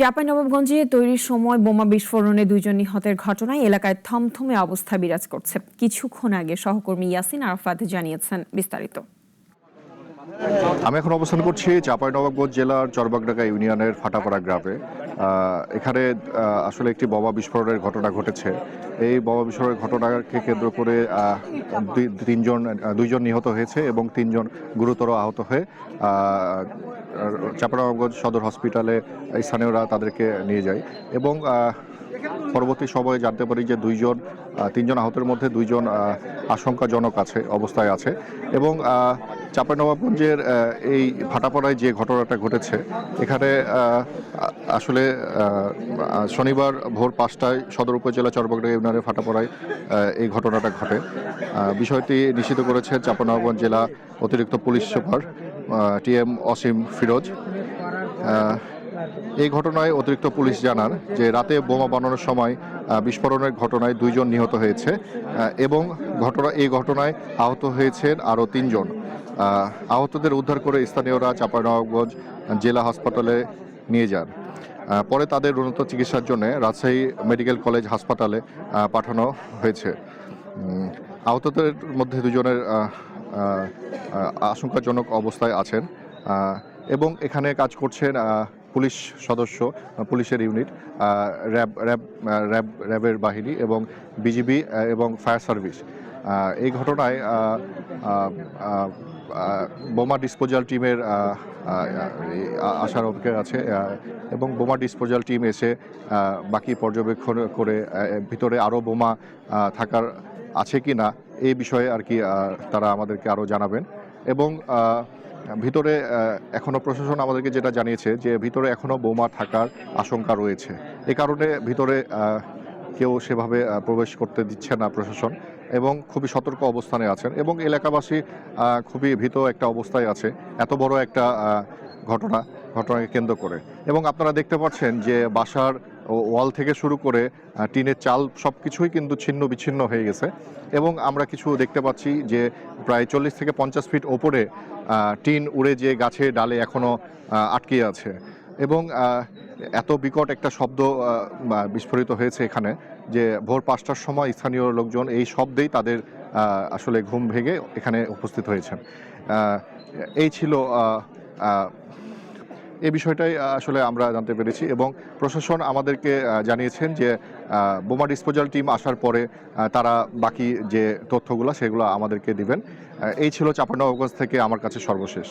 চাঁপাইনবাবগঞ্জে তৈরির সময় বোমা বিস্ফোরণে 2 জন নিহতের ঘটনায় এলাকায় থমথমে অবস্থা বিরাজ করছে। কিছুক্ষণ আগে সহকর্মী ইয়াসিন আরাফাত জানিয়েছেন বিস্তারিত। আমি এখন অবস্থান করছি চাঁপাইনবাবগঞ্জ জেলার চরবাগডাঙ্গা ইউনিয়নের ফাটাপাড়া গ্রামে। এখানে আসলে একটি বোমা বিস্ফোরণের ঘটনা ঘটেছে। এই বোমা বিস্ফোরণের ঘটনাকে কেন্দ্র করে দুইজন নিহত হয়েছে এবং 3 জন গুরুতর আহত হয়ে চাঁপাইনবাবগঞ্জ সদর হসপিটালে স্থানীয়রা তাদেরকে নিয়ে যায় এবং পরবর্তী সময়ে জানতে পারি যে 3 জন আহতের মধ্যে 2 জন আশঙ্কাজনক অবস্থায় আছে এবং চাঁপাইনবাবগঞ্জের এই ভাটাপাড়ায় যে ঘটনাটা ঘটেছে এখানে আসলে শনিবার ভোর 5টায় সদর উপজেলা চরবাগডাঙ্গা ইউনিয়নের ভাটাপাড়ায় এই ঘটনাটা ঘটে। বিষয়টি নিশ্চিত করেছে চাঁপাইনবাবগঞ্জ জেলা অতিরিক্ত পুলিশ সুপার TM অসীম ফিরোজ। এই ঘটনায় অতিরিক্ত পুলিশ জানান যে রাতে বোমা বানানোর সময় বিস্ফোরণের ঘটনায় 2 জন নিহত হয়েছে এবং এই ঘটনায় আহত হয়েছেন আরও 3 জন। আহতদের উদ্ধার করে স্থানীয়রা চাঁপাইনবাবগঞ্জ জেলা হাসপাতালে নিয়ে যান। পরে তাদের উন্নত চিকিৎসার জন্য রাজশাহী মেডিকেল কলেজ হাসপাতালে পাঠানো হয়েছে। আহতদের মধ্যে 2 জনের আশঙ্কাজনক অবস্থায় আছেন এবং এখানে কাজ করছেন পুলিশ সদস্য, পুলিশের ইউনিট, র্যাবের বাহিনী এবং বিজিবি এবং ফায়ার সার্ভিস। এই ঘটনায় বোমা ডিসপোজাল টিমের আসার অপেক্ষা আছে এবং বোমা ডিসপোজাল টিম এসে বাকি পর্যবেক্ষণ করে ভিতরে আরও বোমা থাকার আছে কি না এই বিষয়ে আর কি তারা আমাদেরকে আরও জানাবেন এবং ভিতরে এখনও প্রশাসন আমাদেরকে যেটা জানিয়েছে যে ভিতরে এখনও বোমা থাকার আশঙ্কা রয়েছে। এ কারণে ভিতরে কেউ সেভাবে প্রবেশ করতে দিচ্ছে না প্রশাসন এবং খুবই সতর্ক অবস্থানে আছেন এবং এলাকাবাসী খুবই ভীত একটা অবস্থায় আছে এত বড় একটা ঘটনাকে কেন্দ্র করে। এবং আপনারা দেখতে পাচ্ছেন যে বাসার ওয়াল থেকে শুরু করে টিনের চাল সব কিছুই কিন্তু ছিন্ন বিচ্ছিন্ন হয়ে গেছে এবং আমরা কিছু দেখতে পাচ্ছি যে প্রায় 40 থেকে 50 ফিট ওপরে টিন উড়ে যে গাছে ডালে এখনও আটকে আছে এবং এত বিকট একটা শব্দ বিস্ফোরিত হয়েছে এখানে যে ভোর 5টার সময় স্থানীয় লোকজন এই শব্দেই তাদের আসলে ঘুম ভেঙে এখানে উপস্থিত হয়েছেন। এই ছিল এই বিষয়টাই আসলে আমরা জানতে পেরেছি এবং প্রশাসন আমাদেরকে জানিয়েছেন যে বোমা ডিসপোজাল টিম আসার পরে তারা বাকি যে তথ্যগুলো সেগুলো আমাদেরকে দিবেন। এই ছিল চাঁপাইনবাবগঞ্জ থেকে আমার কাছে সর্বশেষ।